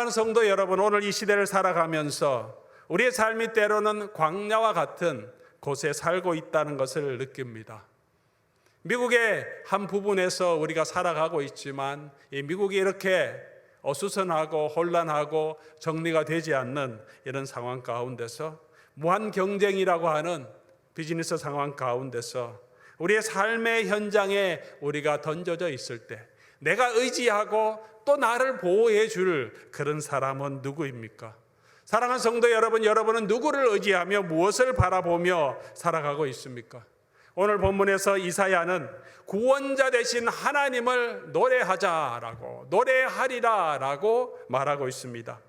사랑하는 성도 여러분, 오늘 이 시대를 살아가면서 우리의 삶이 때로는 광야와 같은 곳에 살고 있다는 것을 느낍니다. 미국의 한 부분에서 우리가 살아가고 있지만 이 미국이 이렇게 어수선하고 혼란하고 정리가 되지 않는 이런 상황 가운데서 무한 경쟁이라고 하는 비즈니스 상황 가운데서 우리의 삶의 현장에 우리가 던져져 있을 때 내가 의지하고 또 나를 보호해 줄 그런 사람은 누구입니까? 사랑하는 성도 여러분, 여러분은 누구를 의지하며 무엇을 바라보며 살아가고 있습니까? 오늘 본문에서 이사야는 구원자 되신 하나님을 노래하리라라고 말하고 있습니다.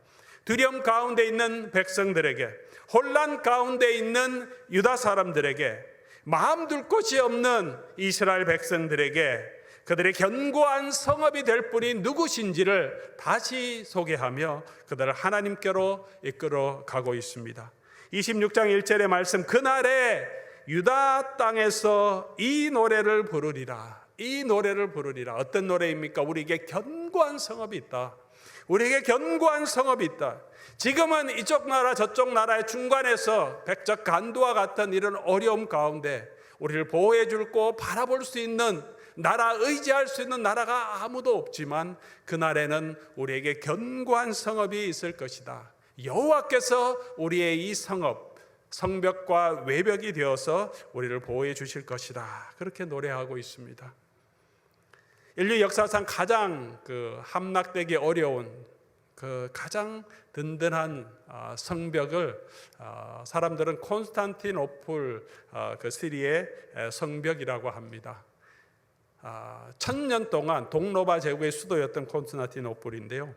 두려움 가운데 있는 백성들에게, 혼란 가운데 있는 유다 사람들에게, 마음 둘 곳이 없는 이스라엘 백성들에게 그들의 견고한 성읍이 될 분이 누구신지를 다시 소개하며 그들을 하나님께로 이끌어 가고 있습니다. 26장 1절의 말씀, 그날에 유다 땅에서 이 노래를 부르리라. 이 노래를 부르리라. 어떤 노래입니까? 우리에게 견고한 성읍이 있다. 우리에게 견고한 성읍이 있다. 지금은 이쪽 나라 저쪽 나라의 중간에서 백적 간두와 같은 이런 어려움 가운데 우리를 보호해 줄 곳, 바라볼 수 있는 나라, 의지할 수 있는 나라가 아무도 없지만 그날에는 우리에게 견고한 성읍이 있을 것이다. 여호와께서 우리의 이 성읍, 성벽과 외벽이 되어서 우리를 보호해 주실 것이다. 그렇게 노래하고 있습니다. 인류 역사상 가장 함락되기 어려운 가장 든든한 성벽을 사람들은 콘스탄티노플 시리의 성벽이라고 합니다. 1000년 동안 동로마 제국의 수도였던 콘스탄티노플인데요,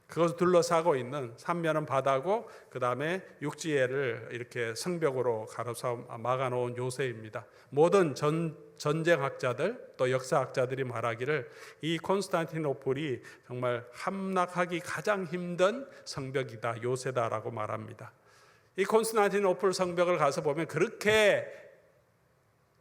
그것을 둘러싸고 있는 3면은 바다고 그 다음에 육지를 이렇게 성벽으로 가로서 막아놓은 요새입니다. 모든 전쟁학자들 또 역사학자들이 말하기를 이 콘스탄티노플이 정말 함락하기 가장 힘든 성벽이다, 요새다라고 말합니다. 이 콘스탄티노플 성벽을 가서 보면 그렇게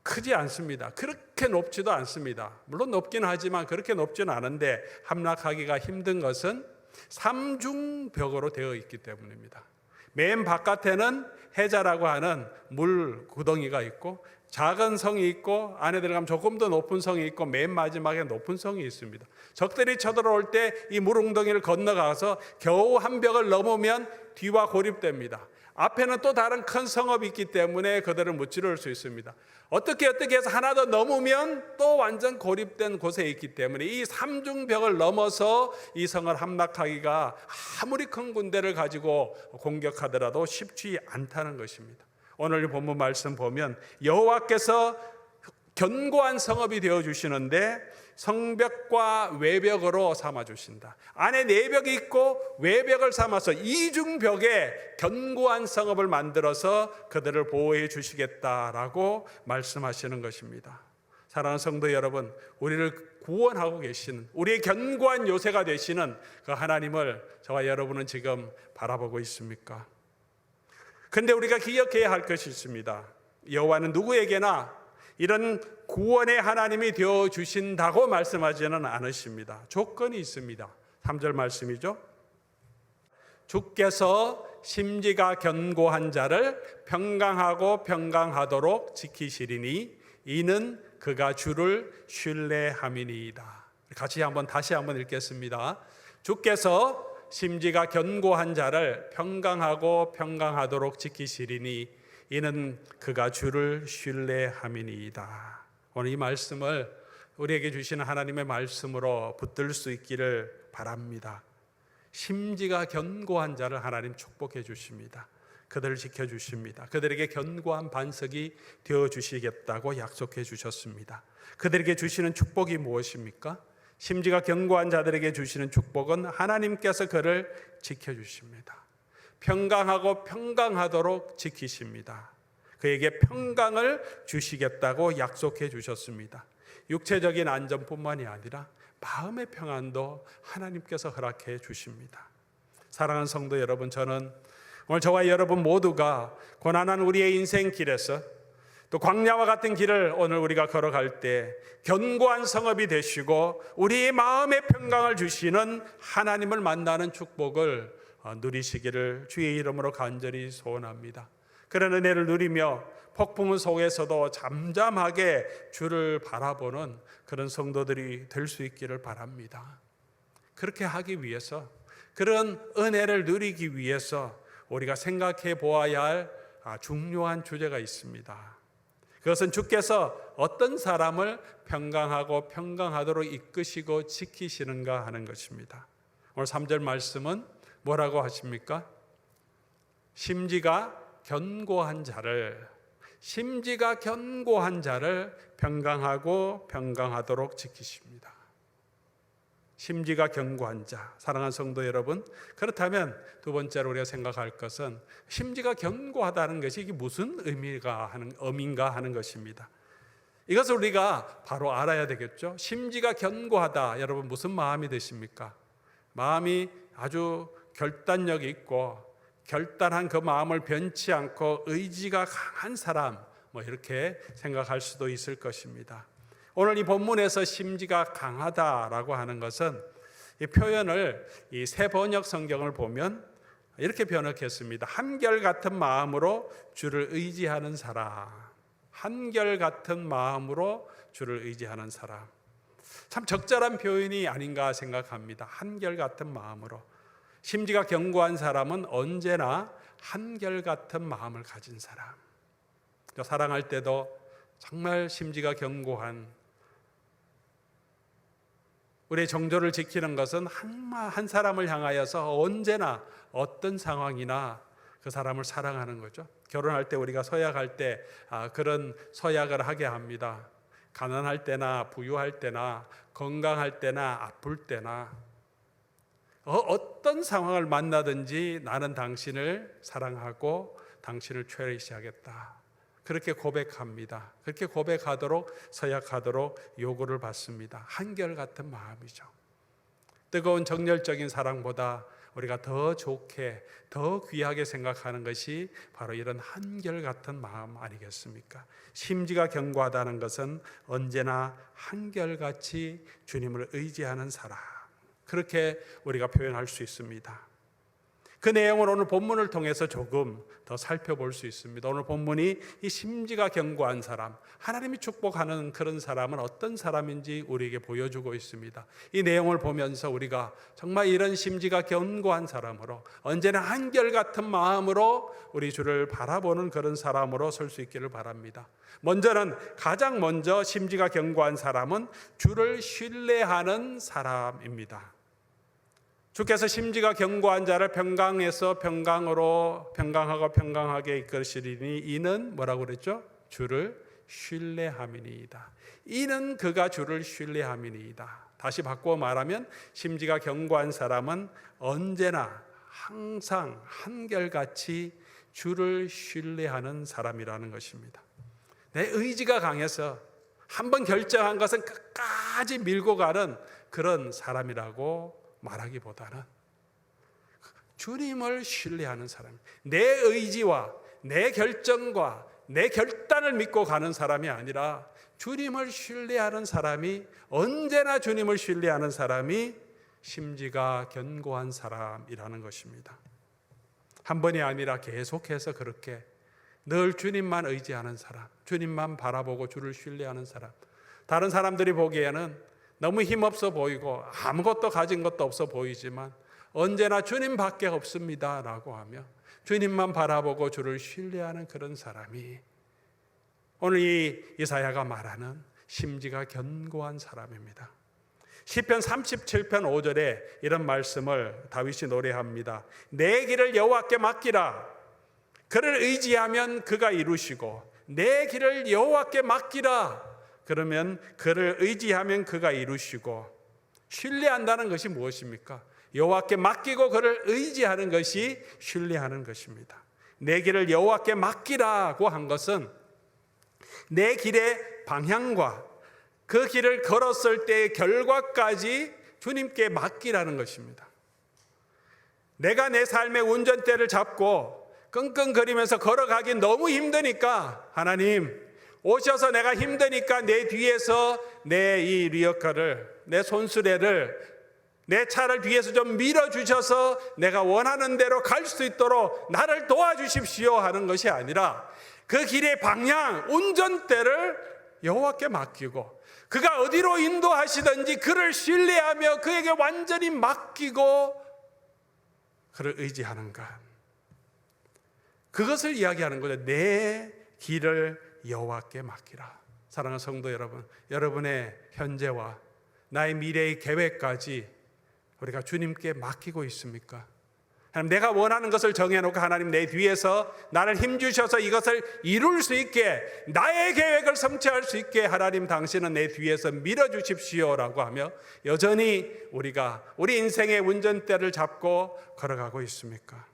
크지 않습니다. 그렇게 높지도 않습니다. 물론 높긴 하지만 그렇게 높지는 않은데 함락하기가 힘든 것은 삼중벽으로 되어 있기 때문입니다. 맨 바깥에는 해자라고 하는 물 구덩이가 있고 작은 성이 있고 안에 들어가면 조금 더 높은 성이 있고 맨 마지막에 높은 성이 있습니다. 적들이 쳐들어올 때 이 물웅덩이를 건너가서 겨우 한 벽을 넘으면 뒤와 고립됩니다. 앞에는 또 다른 큰 성읍이 있기 때문에 그들을 무찌를 수 있습니다. 어떻게 해서 하나 더 넘으면 또 완전 고립된 곳에 있기 때문에 이 삼중벽을 넘어서 이 성을 함락하기가 아무리 큰 군대를 가지고 공격하더라도 쉽지 않다는 것입니다. 오늘 본문 말씀 보면 여호와께서 견고한 성읍이 되어주시는데 성벽과 외벽으로 삼아주신다. 안에 내벽이 있고 외벽을 삼아서 이중벽에 견고한 성읍을 만들어서 그들을 보호해 주시겠다라고 말씀하시는 것입니다. 사랑하는 성도 여러분, 우리를 구원하고 계시는, 우리의 견고한 요새가 되시는 그 하나님을 저와 여러분은 지금 바라보고 있습니까? 그런데 우리가 기억해야 할 것이 있습니다. 여호와는 누구에게나 이런 구원의 하나님이 되어주신다고 말씀하지는 않으십니다. 조건이 있습니다. 3절 말씀이죠. 주께서 심지가 견고한 자를 평강하고 평강하도록 지키시리니 이는 그가 주를 신뢰함이니이다. 다시 한번 읽겠습니다. 주께서 심지가 견고한 자를 평강하고 평강하도록 지키시리니 이는 그가 주를 신뢰함이니이다. 오늘 이 말씀을 우리에게 주시는 하나님의 말씀으로 붙들 수 있기를 바랍니다. 심지가 견고한 자를 하나님 축복해 주십니다. 그들을 지켜주십니다. 그들에게 견고한 반석이 되어주시겠다고 약속해 주셨습니다. 그들에게 주시는 축복이 무엇입니까? 심지가 견고한 자들에게 주시는 축복은 하나님께서 그를 지켜주십니다. 평강하고 평강하도록 지키십니다. 그에게 평강을 주시겠다고 약속해 주셨습니다. 육체적인 안전뿐만이 아니라 마음의 평안도 하나님께서 허락해 주십니다. 사랑하는 성도 여러분, 저는 오늘 저와 여러분 모두가 고난한 우리의 인생 길에서 또 광야와 같은 길을 오늘 우리가 걸어갈 때 견고한 성읍이 되시고 우리의 마음의 평강을 주시는 하나님을 만나는 축복을 누리시기를 주의 이름으로 간절히 소원합니다. 그런 은혜를 누리며 폭풍 속에서도 잠잠하게 주를 바라보는 그런 성도들이 될 수 있기를 바랍니다. 그렇게 하기 위해서, 그런 은혜를 누리기 위해서 우리가 생각해 보아야 할 중요한 주제가 있습니다. 그것은 주께서 어떤 사람을 평강하고 평강하도록 이끄시고 지키시는가 하는 것입니다. 오늘 3절 말씀은 뭐라고 하십니까? 심지가 견고한 자를 평강하고 평강하도록 지키십니다. 심지가 견고한 자. 사랑하는 성도 여러분, 그렇다면 두 번째로 우리가 생각할 것은 심지가 견고하다는 것이 이게 무슨 의미인가 하는 것입니다. 이것을 우리가 바로 알아야 되겠죠. 심지가 견고하다. 여러분 무슨 마음이 드십니까? 마음이 아주 결단력이 있고 결단한 그 마음을 변치 않고 의지가 강한 사람, 이렇게 생각할 수도 있을 것입니다. 오늘 이 본문에서 심지가 강하다라고 하는 것은 이 표현을 이 새 번역 성경을 보면 이렇게 번역했습니다. 한결같은 마음으로 주를 의지하는 사람. 한결같은 마음으로 주를 의지하는 사람. 참 적절한 표현이 아닌가 생각합니다. 한결같은 마음으로. 심지가 견고한 사람은 언제나 한결같은 마음을 가진 사람. 사랑할 때도 정말 심지가 견고한, 우리의 정조를 지키는 것은 한 사람을 향하여서 언제나 어떤 상황이나 그 사람을 사랑하는 거죠. 결혼할 때 우리가 서약할 때 그런 서약을 하게 합니다. 가난할 때나 부유할 때나 건강할 때나 아플 때나 어떤 상황을 만나든지 나는 당신을 사랑하고 당신을 최애시하겠다. 그렇게 고백합니다. 그렇게 고백하도록 서약하도록 요구를 받습니다. 한결같은 마음이죠. 뜨거운 정열적인 사랑보다 우리가 더 좋게, 더 귀하게 생각하는 것이 바로 이런 한결같은 마음 아니겠습니까? 심지가 견고하다는 것은 언제나 한결같이 주님을 의지하는 사람, 그렇게 우리가 표현할 수 있습니다. 그 내용을 오늘 본문을 통해서 조금 더 살펴볼 수 있습니다. 오늘 본문이 이 심지가 견고한 사람, 하나님이 축복하는 그런 사람은 어떤 사람인지 우리에게 보여주고 있습니다. 이 내용을 보면서 우리가 정말 이런 심지가 견고한 사람으로, 언제나 한결같은 마음으로 우리 주를 바라보는 그런 사람으로 설 수 있기를 바랍니다. 가장 먼저 심지가 견고한 사람은 주를 신뢰하는 사람입니다. 주께서 심지가 견고한 자를 평강에서 평강으로 평강하고 평강하게 이끌으시리니 이는 뭐라고 그랬죠? 주를 신뢰함이니이다. 이는 그가 주를 신뢰함이니이다. 다시 바꾸어 말하면 심지가 견고한 사람은 언제나 항상 한결같이 주를 신뢰하는 사람이라는 것입니다. 내 의지가 강해서 한번 결정한 것은 끝까지 밀고 가는 그런 사람이라고 말하기보다는 주님을 신뢰하는 사람, 내 의지와 내 결정과 내 결단을 믿고 가는 사람이 아니라 주님을 신뢰하는 사람이, 언제나 주님을 신뢰하는 사람이 심지가 견고한 사람이라는 것입니다. 한 번이 아니라 계속해서 그렇게 늘 주님만 의지하는 사람, 주님만 바라보고 주를 신뢰하는 사람. 다른 사람들이 보기에는 너무 힘없어 보이고 아무것도 가진 것도 없어 보이지만 언제나 주님밖에 없습니다 라고 하며 주님만 바라보고 주를 신뢰하는 그런 사람이 오늘 이 이사야가 말하는 심지가 견고한 사람입니다. 시편 37편 5절에 이런 말씀을 다윗이 노래합니다. 내 길을 여호와께 맡기라. 그를 의지하면 그가 이루시고 내 길을 여호와께 맡기라. 그러면 그를 의지하면 그가 이루시고, 신뢰한다는 것이 무엇입니까? 여호와께 맡기고 그를 의지하는 것이 신뢰하는 것입니다. 내 길을 여호와께 맡기라고 한 것은 내 길의 방향과 그 길을 걸었을 때의 결과까지 주님께 맡기라는 것입니다. 내가 내 삶의 운전대를 잡고 끙끙거리면서 걸어가기 너무 힘드니까 하나님, 오셔서 내가 힘드니까 내 뒤에서 내 이 리어카를, 내 손수레를, 내 차를 뒤에서 좀 밀어주셔서 내가 원하는 대로 갈 수 있도록 나를 도와주십시오 하는 것이 아니라 그 길의 방향, 운전대를 여호와께 맡기고 그가 어디로 인도하시든지 그를 신뢰하며 그에게 완전히 맡기고 그를 의지하는 것. 그것을 이야기하는 거죠. 내 길을 여호와께 맡기라. 사랑하는 성도 여러분, 여러분의 현재와 나의 미래의 계획까지 우리가 주님께 맡기고 있습니까? 하나님, 내가 원하는 것을 정해놓고 하나님 내 뒤에서 나를 힘주셔서 이것을 이룰 수 있게, 나의 계획을 성취할 수 있게 하나님 당신은 내 뒤에서 밀어주십시오라고 하며 여전히 우리가 우리 인생의 운전대를 잡고 걸어가고 있습니까?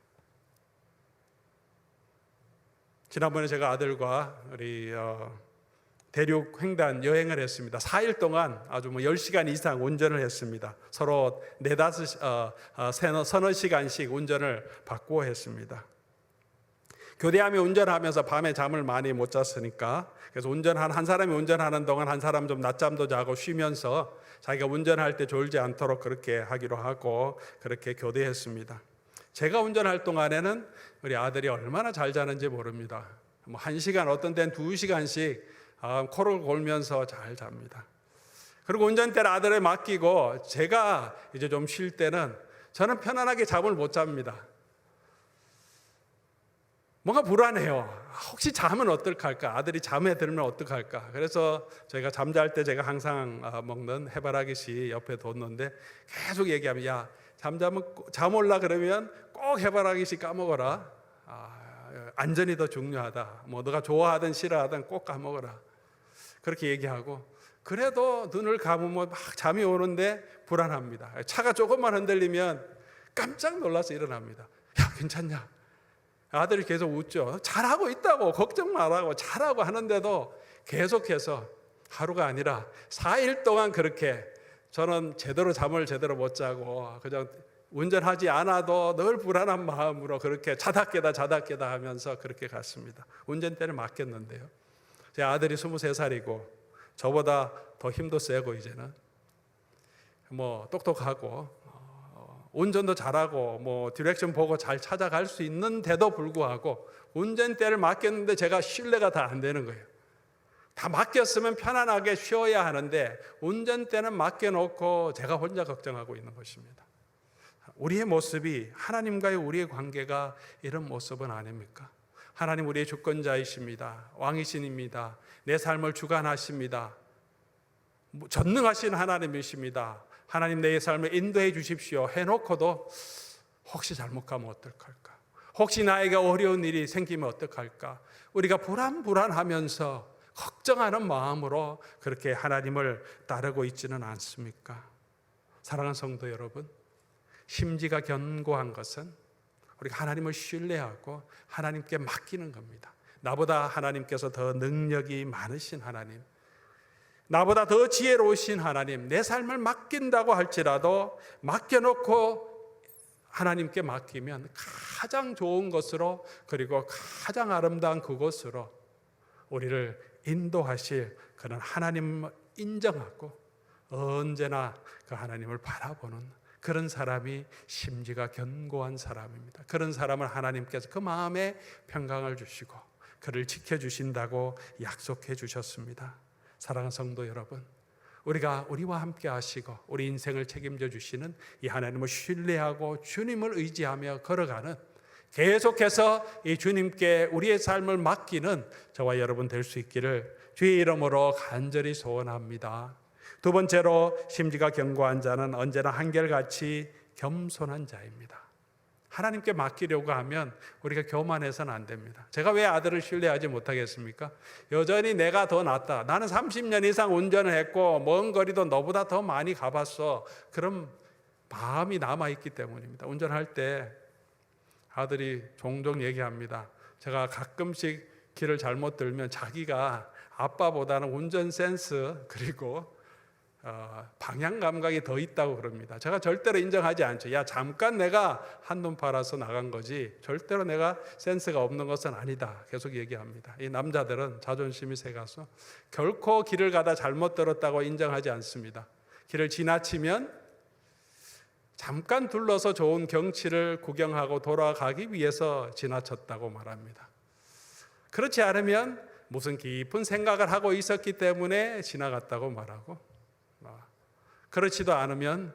지난번에 제가 아들과 우리 대륙 횡단 여행을 했습니다. 4일 동안 아주 10시간 이상 운전을 했습니다. 서로 4, 5, 서너 시간씩 운전을 바꾸어 했습니다. 교대하며 운전하면서 밤에 잠을 많이 못 잤으니까 그래서 한 사람이 운전하는 동안 한 사람 좀 낮잠도 자고 쉬면서 자기가 운전할 때 졸지 않도록 그렇게 하기로 하고 그렇게 교대했습니다. 제가 운전할 동안에는 우리 아들이 얼마나 잘 자는지 모릅니다. 1시간, 어떤 때는 2시간씩 코를 골면서 잘 잡니다. 그리고 운전대를 아들에 맡기고 제가 이제 좀 쉴 때는 저는 편안하게 잠을 못 잡니다. 뭔가 불안해요. 혹시 자면 어떡할까? 아들이 잠에 들면 어떡할까? 그래서 저희가 잠잘 때 제가 항상 먹는 해바라기씨 옆에 뒀는데 계속 얘기하면, 야, 잠 올라 그러면 꼭 해바라기씨 까먹어라. 안전이 더 중요하다. 너가 좋아하든 싫어하든 꼭 까먹어라. 그렇게 얘기하고, 그래도 눈을 감으면 막 잠이 오는데 불안합니다. 차가 조금만 흔들리면 깜짝 놀라서 일어납니다. 야, 괜찮냐? 아들이 계속 웃죠. 잘하고 있다고, 걱정 말라고, 잘하고 하는데도 계속해서 하루가 아니라 4일 동안 그렇게 저는 잠을 제대로 못 자고 그냥 운전하지 않아도 늘 불안한 마음으로 그렇게 자다 깨다 하면서 그렇게 갔습니다. 운전대를 맡겼는데요. 제 아들이 23살이고 저보다 더 힘도 세고 이제는 똑똑하고 운전도 잘하고 디렉션 보고 잘 찾아갈 수 있는데도 불구하고 운전대를 맡겼는데 제가 신뢰가 다 안 되는 거예요. 다 맡겼으면 편안하게 쉬어야 하는데 운전대는 맡겨놓고 제가 혼자 걱정하고 있는 것입니다. 우리의 모습이, 하나님과의 우리의 관계가 이런 모습은 아닙니까? 하나님 우리의 주권자이십니다. 왕이신입니다. 내 삶을 주관하십니다. 전능하신 하나님이십니다. 하나님 내 삶을 인도해 주십시오 해놓고도 혹시 잘못 가면 어떡할까? 혹시 나에게 어려운 일이 생기면 어떡할까? 우리가 불안하면서 걱정하는 마음으로 그렇게 하나님을 따르고 있지는 않습니까? 사랑하는 성도 여러분, 심지가 견고한 것은 우리가 하나님을 신뢰하고 하나님께 맡기는 겁니다. 나보다 하나님께서 더 능력이 많으신 하나님, 나보다 더 지혜로우신 하나님, 내 삶을 맡긴다고 할지라도 맡겨놓고 하나님께 맡기면 가장 좋은 것으로, 그리고 가장 아름다운 그곳으로 우리를 인도하실 그런 하나님을 인정하고 언제나 그 하나님을 바라보는 그런 사람이 심지가 견고한 사람입니다. 그런 사람을 하나님께서 그 마음에 평강을 주시고 그를 지켜주신다고 약속해 주셨습니다. 사랑하는 성도 여러분, 우리가 우리와 함께 하시고 우리 인생을 책임져 주시는 이 하나님을 신뢰하고 주님을 의지하며 걸어가는, 계속해서 이 주님께 우리의 삶을 맡기는 저와 여러분 될 수 있기를 주의 이름으로 간절히 소원합니다. 두 번째로, 심지가 견고한 자는 언제나 한결같이 겸손한 자입니다. 하나님께 맡기려고 하면 우리가 교만해서는 안 됩니다. 제가 왜 아들을 신뢰하지 못하겠습니까? 여전히 내가 더 낫다. 나는 30년 이상 운전을 했고 먼 거리도 너보다 더 많이 가봤어. 그런 마음이 남아있기 때문입니다. 운전할 때 아들이 종종 얘기합니다. 제가 가끔씩 길을 잘못 들면 자기가 아빠보다는 운전 센스, 그리고 방향 감각이 더 있다고 그럽니다. 제가 절대로 인정하지 않죠. 야, 잠깐 내가 한눈 팔아서 나간 거지 절대로 내가 센스가 없는 것은 아니다. 계속 얘기합니다. 이 남자들은 자존심이 세가서 결코 길을 가다 잘못 들었다고 인정하지 않습니다. 길을 지나치면 잠깐 둘러서 좋은 경치를 구경하고 돌아가기 위해서 지나쳤다고 말합니다. 그렇지 않으면 무슨 깊은 생각을 하고 있었기 때문에 지나갔다고 말하고, 그렇지도 않으면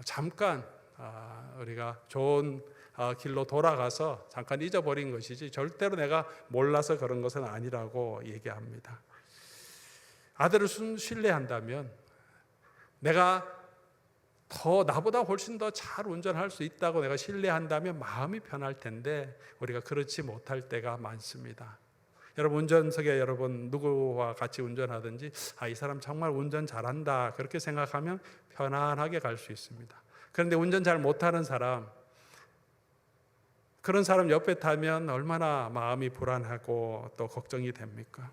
잠깐 우리가 좋은 길로 돌아가서 잠깐 잊어버린 것이지 절대로 내가 몰라서 그런 것은 아니라고 얘기합니다. 아들을 신뢰한다면 내가 나보다 훨씬 더 잘 운전할 수 있다고 내가 신뢰한다면 마음이 편할 텐데 우리가 그렇지 못할 때가 많습니다. 여러분, 운전석에 여러분 누구와 같이 운전하든지 이 사람 정말 운전 잘한다 그렇게 생각하면 편안하게 갈 수 있습니다. 그런데 운전 잘 못하는 사람, 그런 사람 옆에 타면 얼마나 마음이 불안하고 또 걱정이 됩니까?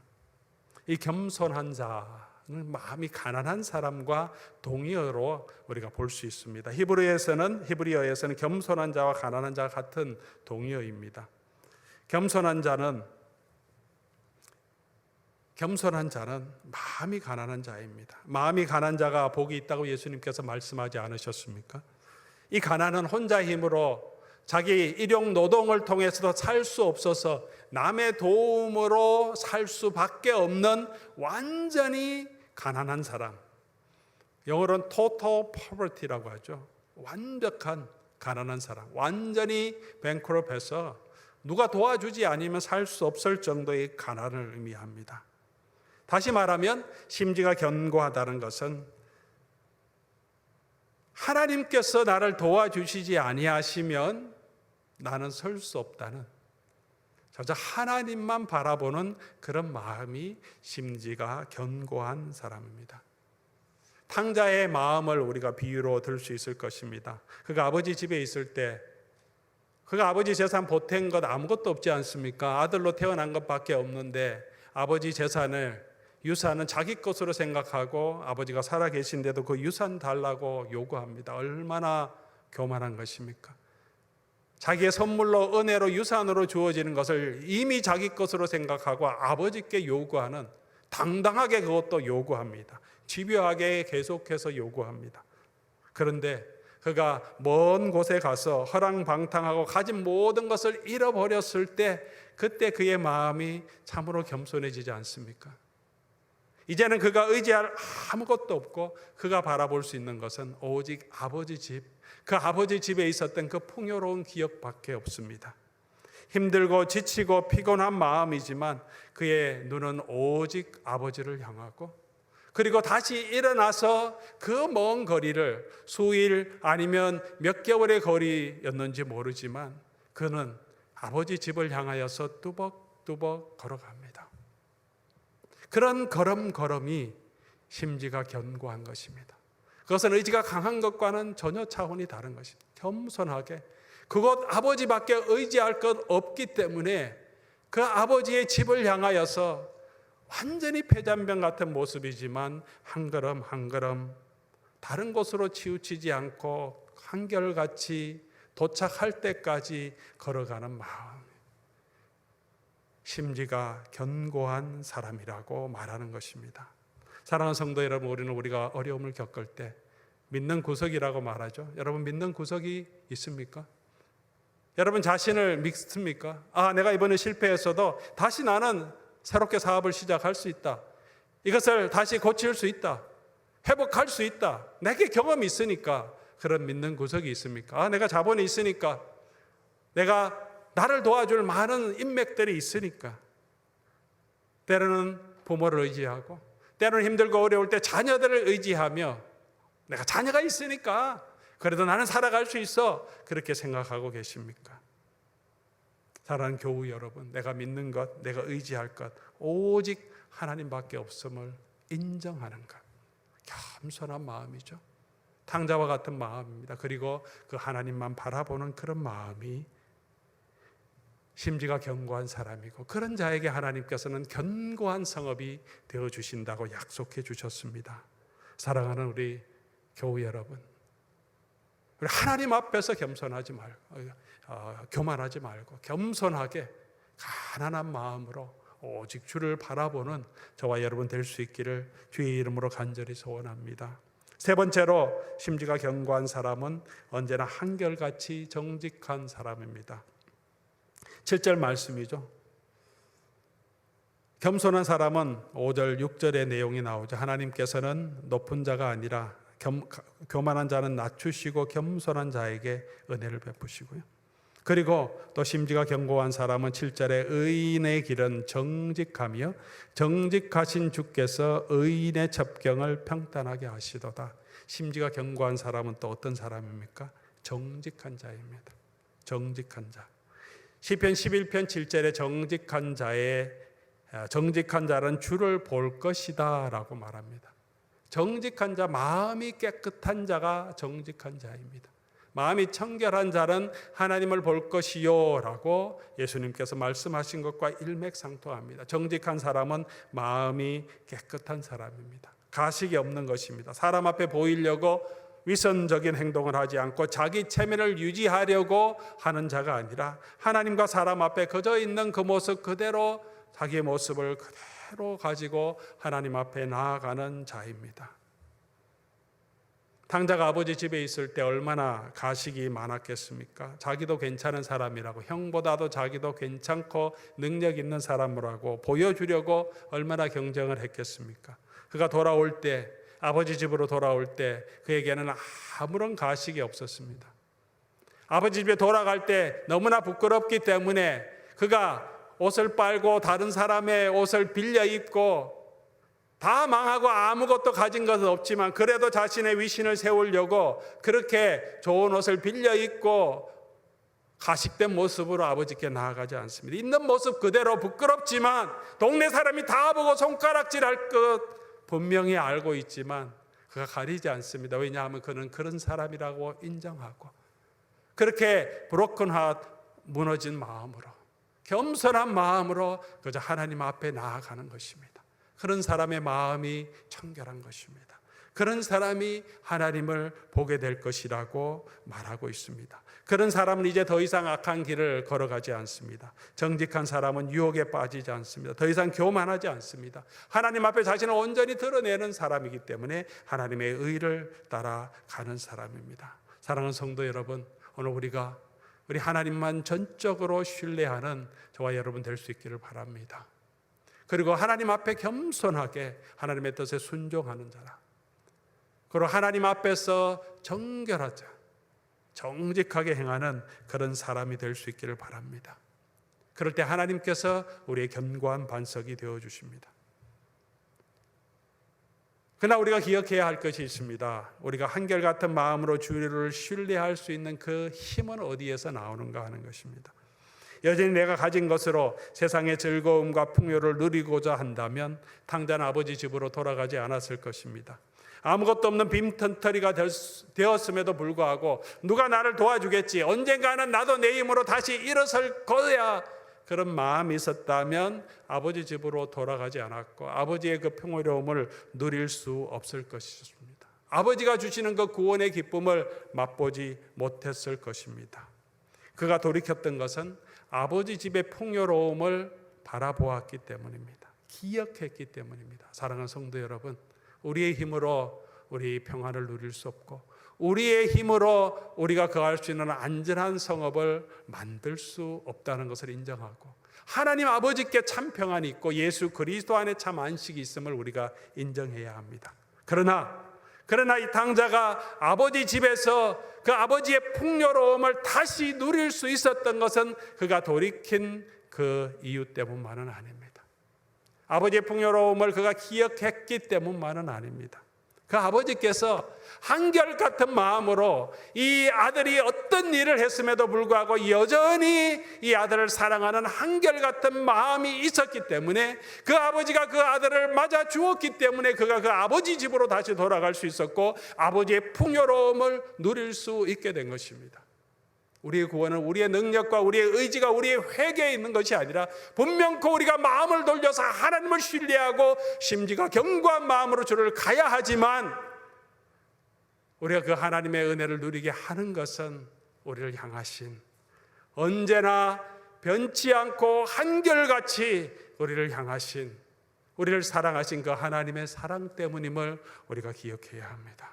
이 겸손한 자는 마음이 가난한 사람과 동의어로 우리가 볼 수 있습니다. 히브리어에서는 겸손한 자와 가난한 자가 같은 동의어입니다. 겸손한 자는 마음이 가난한 자입니다. 마음이 가난한 자가 복이 있다고 예수님께서 말씀하지 않으셨습니까? 이 가난은 혼자 힘으로 자기 일용 노동을 통해서도 살 수 없어서 남의 도움으로 살 수밖에 없는 완전히 가난한 사람, 영어로는 total poverty라고 하죠. 완벽한 가난한 사람, 완전히 뱅크럽해서 누가 도와주지 않으면 살 수 없을 정도의 가난을 의미합니다. 다시 말하면 심지가 견고하다는 것은 하나님께서 나를 도와주시지 아니하시면 나는 설 수 없다는, 저자 하나님만 바라보는 그런 마음이 심지가 견고한 사람입니다. 탕자의 마음을 우리가 비유로 들 수 있을 것입니다. 그가 아버지 집에 있을 때 그가 아버지 재산 보탠 것 아무것도 없지 않습니까? 아들로 태어난 것밖에 없는데 아버지 유산은 자기 것으로 생각하고 아버지가 살아계신데도 그 유산 달라고 요구합니다. 얼마나 교만한 것입니까? 자기의 선물로 은혜로 유산으로 주어지는 것을 이미 자기 것으로 생각하고 아버지께 요구하는, 당당하게 그것도 요구합니다. 집요하게 계속해서 요구합니다. 그런데 그가 먼 곳에 가서 허랑방탕하고 가진 모든 것을 잃어버렸을 때 그때 그의 마음이 참으로 겸손해지지 않습니까? 이제는 그가 의지할 아무것도 없고 그가 바라볼 수 있는 것은 오직 아버지 집, 그 아버지 집에 있었던 그 풍요로운 기억밖에 없습니다. 힘들고 지치고 피곤한 마음이지만 그의 눈은 오직 아버지를 향하고, 그리고 다시 일어나서 그 먼 거리를 수일 아니면 몇 개월의 거리였는지 모르지만 그는 아버지 집을 향하여서 뚜벅뚜벅 걸어갑니다. 그런 걸음걸음이 심지가 견고한 것입니다. 그것은 의지가 강한 것과는 전혀 차원이 다른 것입니다. 겸손하게 그곳 아버지밖에 의지할 것 없기 때문에 그 아버지의 집을 향하여서 완전히 폐잔병 같은 모습이지만 한 걸음 한 걸음 다른 곳으로 치우치지 않고 한결같이 도착할 때까지 걸어가는 마음, 심지가 견고한 사람이라고 말하는 것입니다. 사랑하는 성도 여러분, 우리가 어려움을 겪을 때 믿는 구석이라고 말하죠. 여러분, 믿는 구석이 있습니까? 여러분 자신을 믿습니까? 내가 이번에 실패했어도 다시 나는 새롭게 사업을 시작할 수 있다. 이것을 다시 고칠 수 있다. 회복할 수 있다. 내게 경험이 있으니까. 그런 믿는 구석이 있습니까? 내가 자본이 있으니까. 내가 나를 도와줄 많은 인맥들이 있으니까. 때로는 부모를 의지하고, 때로는 힘들고 어려울 때 자녀들을 의지하며 내가 자녀가 있으니까 그래도 나는 살아갈 수 있어, 그렇게 생각하고 계십니까? 사랑하는 교우 여러분, 내가 믿는 것, 내가 의지할 것 오직 하나님밖에 없음을 인정하는 것, 겸손한 마음이죠. 탕자와 같은 마음입니다. 그리고 그 하나님만 바라보는 그런 마음이 심지가 견고한 사람이고, 그런 자에게 하나님께서는 견고한 성읍이 되어주신다고 약속해 주셨습니다. 사랑하는 우리 교우 여러분, 우리 하나님 앞에서 겸손하지 말고, 교만하지 말고 겸손하게 가난한 마음으로 오직 주를 바라보는 저와 여러분 될 수 있기를 주의 이름으로 간절히 소원합니다. 세 번째로 심지가 견고한 사람은 언제나 한결같이 정직한 사람입니다. 7절 말씀이죠. 겸손한 사람은 5절 6절의 내용이 나오죠. 하나님께서는 높은 자가 아니라 교만한 자는 낮추시고 겸손한 자에게 은혜를 베푸시고요. 그리고 또 심지가 견고한 사람은 7절에 의인의 길은 정직하며 정직하신 주께서 의인의 접경을 평탄하게 하시도다. 심지가 견고한 사람은 또 어떤 사람입니까? 정직한 자입니다. 정직한 자. 시편 11편 7절에 정직한 자는 주를 볼 것이다 라고 말합니다. 정직한 자, 마음이 깨끗한 자가 정직한 자입니다. 마음이 청결한 자는 하나님을 볼 것이요 라고 예수님께서 말씀하신 것과 일맥상통합니다. 정직한 사람은 마음이 깨끗한 사람입니다. 가식이 없는 것입니다. 사람 앞에 보이려고 위선적인 행동을 하지 않고 자기 체면을 유지하려고 하는 자가 아니라 하나님과 사람 앞에 그저 있는 그 모습 그대로, 자기의 모습을 그대로 가지고 하나님 앞에 나아가는 자입니다. 탕자가 아버지 집에 있을 때 얼마나 가식이 많았겠습니까? 자기도 괜찮은 사람이라고, 형보다도 자기도 괜찮고 능력 있는 사람이라고 보여주려고 얼마나 경쟁을 했겠습니까? 그가 돌아올 때, 아버지 집으로 돌아올 때 그에게는 아무런 가식이 없었습니다. 아버지 집에 돌아갈 때 너무나 부끄럽기 때문에 그가 옷을 빨고 다른 사람의 옷을 빌려 입고 다 망하고 아무것도 가진 것은 없지만 그래도 자신의 위신을 세우려고 그렇게 좋은 옷을 빌려 입고 가식된 모습으로 아버지께 나아가지 않습니다. 있는 모습 그대로 부끄럽지만 동네 사람이 다 보고 손가락질할 것 분명히 알고 있지만 그가 가리지 않습니다. 왜냐하면 그는 그런 사람이라고 인정하고 그렇게 브로큰 하트, 무너진 마음으로, 겸손한 마음으로 그저 하나님 앞에 나아가는 것입니다. 그런 사람의 마음이 청결한 것입니다. 그런 사람이 하나님을 보게 될 것이라고 말하고 있습니다. 그런 사람은 이제 더 이상 악한 길을 걸어가지 않습니다. 정직한 사람은 유혹에 빠지지 않습니다. 더 이상 교만하지 않습니다. 하나님 앞에 자신을 온전히 드러내는 사람이기 때문에 하나님의 의를 따라가는 사람입니다. 사랑하는 성도 여러분, 오늘 우리 하나님만 전적으로 신뢰하는 저와 여러분 될 수 있기를 바랍니다. 그리고 하나님 앞에 겸손하게 하나님의 뜻에 순종하는 자라. 그리고 하나님 앞에서 정결하자, 정직하게 행하는 그런 사람이 될 수 있기를 바랍니다. 그럴 때 하나님께서 우리의 견고한 반석이 되어주십니다. 그러나 우리가 기억해야 할 것이 있습니다. 우리가 한결같은 마음으로 주를 신뢰할 수 있는 그 힘은 어디에서 나오는가 하는 것입니다. 여전히 내가 가진 것으로 세상의 즐거움과 풍요를 누리고자 한다면 탕자는 아버지 집으로 돌아가지 않았을 것입니다. 아무것도 없는 빈털터리가 되었음에도 불구하고 누가 나를 도와주겠지, 언젠가는 나도 내 힘으로 다시 일어설 거야, 그런 마음이 있었다면 아버지 집으로 돌아가지 않았고 아버지의 그 평화로움을 누릴 수 없을 것입니다. 아버지가 주시는 그 구원의 기쁨을 맛보지 못했을 것입니다. 그가 돌이켰던 것은 아버지 집의 풍요로움을 바라보았기 때문입니다. 기억했기 때문입니다. 사랑하는 성도 여러분, 우리의 힘으로 우리 평안을 누릴 수 없고 우리의 힘으로 우리가 거할 수 있는 안전한 성읍을 만들 수 없다는 것을 인정하고 하나님 아버지께 참 평안이 있고 예수 그리스도 안에 참 안식이 있음을 우리가 인정해야 합니다. 그러나 이 탕자가 아버지 집에서 그 아버지의 풍요로움을 다시 누릴 수 있었던 것은 그가 돌이킨 그 이유 때문만은 아닙니다. 아버지의 풍요로움을 그가 기억했기 때문만은 아닙니다. 그 아버지께서 한결같은 마음으로 이 아들이 어떤 일을 했음에도 불구하고 여전히 이 아들을 사랑하는 한결같은 마음이 있었기 때문에 그 아버지가 그 아들을 맞아 주었기 때문에 그가 그 아버지 집으로 다시 돌아갈 수 있었고 아버지의 풍요로움을 누릴 수 있게 된 것입니다. 우리의 구원은 우리의 능력과 우리의 의지가 우리의 회개에 있는 것이 아니라 분명코 우리가 마음을 돌려서 하나님을 신뢰하고 심지가 견고한 마음으로 주를 가야 하지만 우리가 그 하나님의 은혜를 누리게 하는 것은 우리를 향하신, 언제나 변치 않고 한결같이 우리를 향하신, 우리를 사랑하신 그 하나님의 사랑 때문임을 우리가 기억해야 합니다.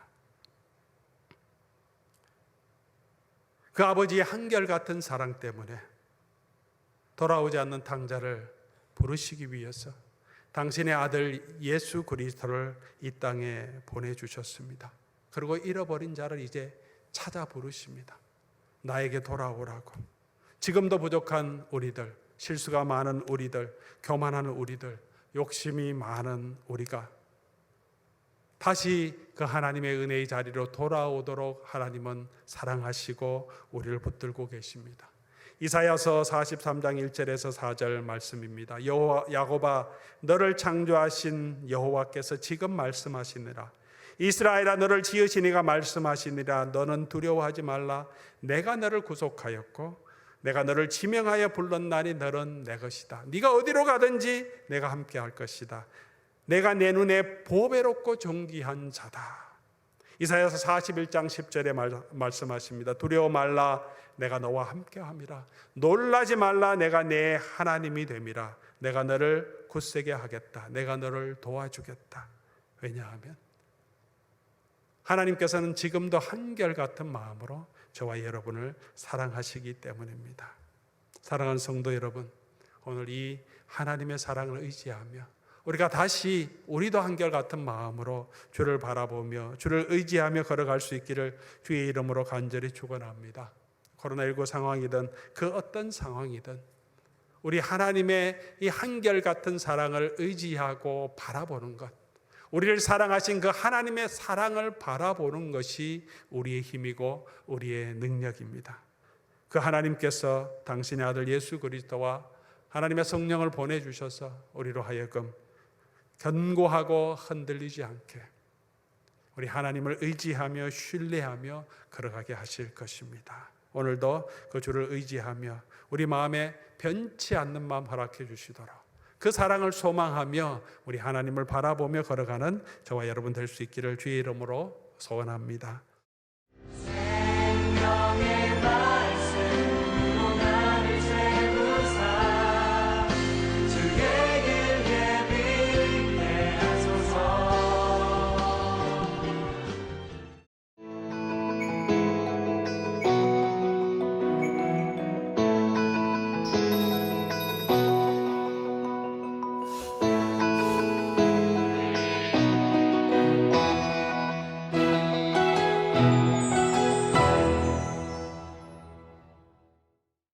그 아버지의 한결같은 사랑 때문에 돌아오지 않는 탕자를 부르시기 위해서 당신의 아들 예수 그리스도를 이 땅에 보내주셨습니다. 그리고 잃어버린 자를 이제 찾아 부르십니다. 나에게 돌아오라고. 지금도 부족한 우리들, 실수가 많은 우리들, 교만하는 우리들, 욕심이 많은 우리가 다시 그 하나님의 은혜의 자리로 돌아오도록 하나님은 사랑하시고 우리를 붙들고 계십니다. 이사야서 43장 1절에서 4절 말씀입니다. 야곱아, 너를 창조하신 여호와께서 지금 말씀하시니라. 이스라엘아, 너를 지으신 이가 말씀하시니라. 너는 두려워하지 말라. 내가 너를 구속하였고 내가 너를 지명하여 불렀나니 너는 내 것이다. 네가 어디로 가든지 내가 함께 할 것이다. 내가 내 눈에 보배롭고 존귀한 자다. 이사야서 41장 10절에 말씀하십니다. 두려워 말라. 내가 너와 함께 함이라. 놀라지 말라. 내가 내 하나님이 됨이라. 내가 너를 굳세게 하겠다. 내가 너를 도와주겠다. 왜냐하면 하나님께서는 지금도 한결같은 마음으로 저와 여러분을 사랑하시기 때문입니다. 사랑하는 성도 여러분, 오늘 이 하나님의 사랑을 의지하며 우리가 다시 우리도 한결같은 마음으로 주를 바라보며 주를 의지하며 걸어갈 수 있기를 주의 이름으로 간절히 축원합니다. 코로나19 상황이든 그 어떤 상황이든 우리 하나님의 이 한결같은 사랑을 의지하고 바라보는 것, 우리를 사랑하신 그 하나님의 사랑을 바라보는 것이 우리의 힘이고 우리의 능력입니다. 그 하나님께서 당신의 아들 예수 그리스도와 하나님의 성령을 보내주셔서 우리로 하여금 견고하고 흔들리지 않게 우리 하나님을 의지하며 신뢰하며 걸어가게 하실 것입니다. 오늘도 그 주를 의지하며 우리 마음에 변치 않는 마음 허락해 주시도록 그 사랑을 소망하며 우리 하나님을 바라보며 걸어가는 저와 여러분 될 수 있기를 주의 이름으로 소원합니다. 생명의